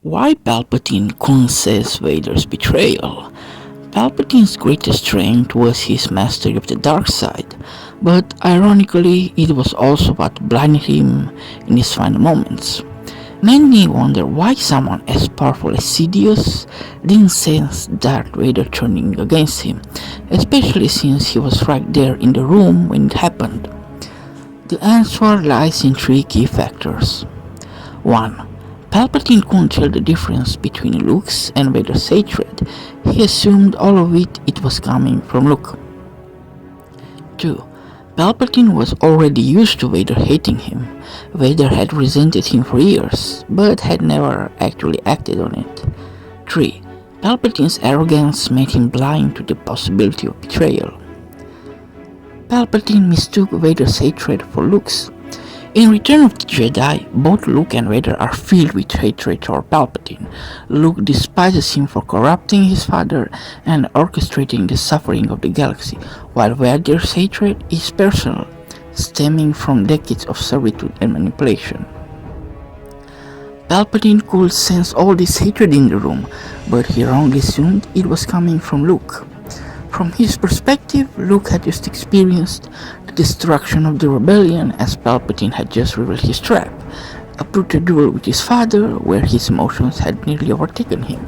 Why Palpatine conceals Vader's betrayal? Palpatine's greatest strength was his mastery of the dark side, but ironically, it was also what blinded him in his final moments. Many wonder why someone as powerful as Sidious didn't sense Darth Vader turning against him, especially since he was right there in the room when it happened. The answer lies in three key factors. 1. Palpatine couldn't tell the difference between Luke's and Vader's hatred. He assumed all of it was coming from Luke. 2. Palpatine was already used to Vader hating him. Vader had resented him for years, but had never actually acted on it. 3. Palpatine's arrogance made him blind to the possibility of betrayal. Palpatine mistook Vader's hatred for Luke's. In Return of the Jedi, both Luke and Vader are filled with hatred toward Palpatine. Luke despises him for corrupting his father and orchestrating the suffering of the galaxy, while Vader's hatred is personal, stemming from decades of servitude and manipulation. Palpatine could sense all this hatred in the room, but he wrongly assumed it was coming from Luke. From his perspective, Luke had just experienced the destruction of the rebellion as Palpatine had just revealed his trap, a brutal duel with his father where his emotions had nearly overtaken him,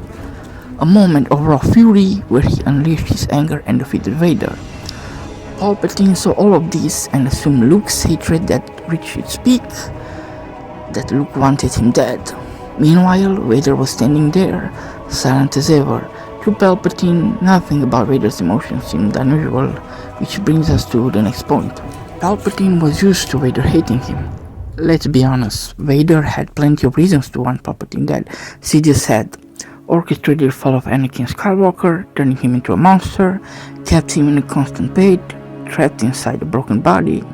a moment of raw fury where he unleashed his anger and defeated Vader. Palpatine saw all of this and assumed Luke's hatred that reached its peak, that Luke wanted him dead. Meanwhile, Vader was standing there, silent as ever. To Palpatine, nothing about Vader's emotions seemed unusual, which brings us to the next point. Palpatine was used to Vader hating him. Let's be honest, Vader had plenty of reasons to want Palpatine dead. Sidious had orchestrated the fall of Anakin Skywalker, turning him into a monster, kept him in a constant pain, trapped inside a broken body,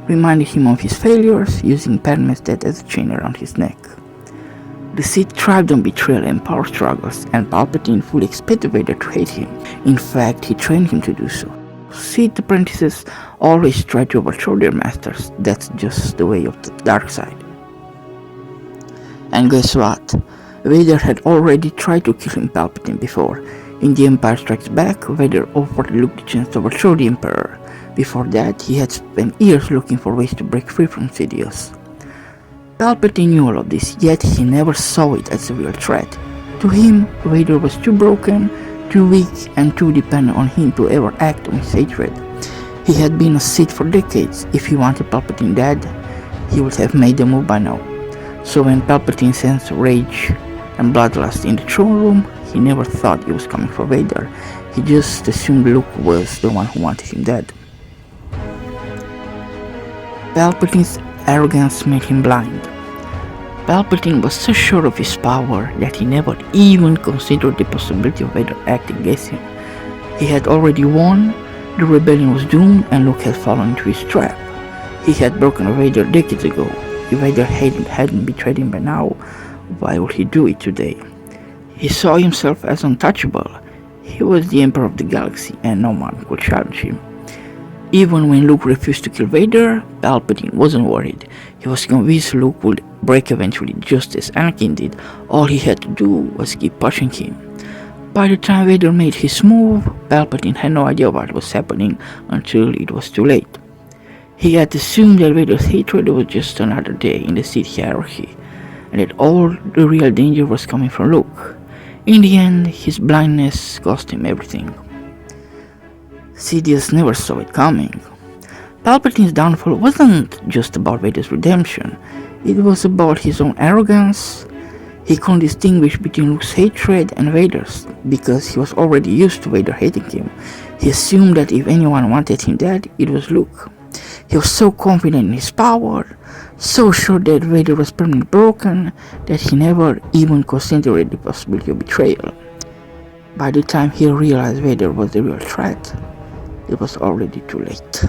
reminded him of his failures, using Padme's death as a chain around his neck. The Sith thrived on betrayal and power struggles, and Palpatine fully expected Vader to hate him. In fact, he trained him to do so. Sith apprentices always try to overthrow their masters. That's just the way of the dark side. And guess what? Vader had already tried to kill Palpatine before. In The Empire Strikes Back, Vader offered Luke the chance to overthrow the Emperor. Before that, he had spent years looking for ways to break free from Sidious. Palpatine knew all of this, yet he never saw it as a real threat. To him, Vader was too broken, too weak, and too dependent on him to ever act on his hatred. He had been a Sith for decades. If he wanted Palpatine dead, he would have made the move by now. So when Palpatine sensed rage and bloodlust in the throne room, he never thought it was coming from Vader. He just assumed Luke was the one who wanted him dead. Palpatine's arrogance made him blind. Palpatine was so sure of his power that he never even considered the possibility of Vader acting against him. He had already won, the rebellion was doomed, and Luke had fallen into his trap. He had broken Vader decades ago. If Vader hadn't betrayed him by now, why would he do it today? He saw himself as untouchable. He was the Emperor of the Galaxy, and no one could challenge him. Even when Luke refused to kill Vader, Palpatine wasn't worried. He was convinced Luke would break eventually, just as Anakin did. All he had to do was keep pushing him. By the time Vader made his move, Palpatine had no idea what was happening until it was too late. He had assumed that Vader's hatred was just another day in the Sith hierarchy, and that all the real danger was coming from Luke. In the end, his blindness cost him everything. Sidious never saw it coming. Palpatine's downfall wasn't just about Vader's redemption, it was about his own arrogance. He couldn't distinguish between Luke's hatred and Vader's, because he was already used to Vader hating him. He assumed that if anyone wanted him dead, it was Luke. He was so confident in his power, so sure that Vader was permanently broken, that he never even considered the possibility of betrayal. By the time he realized Vader was the real threat, it was already too late.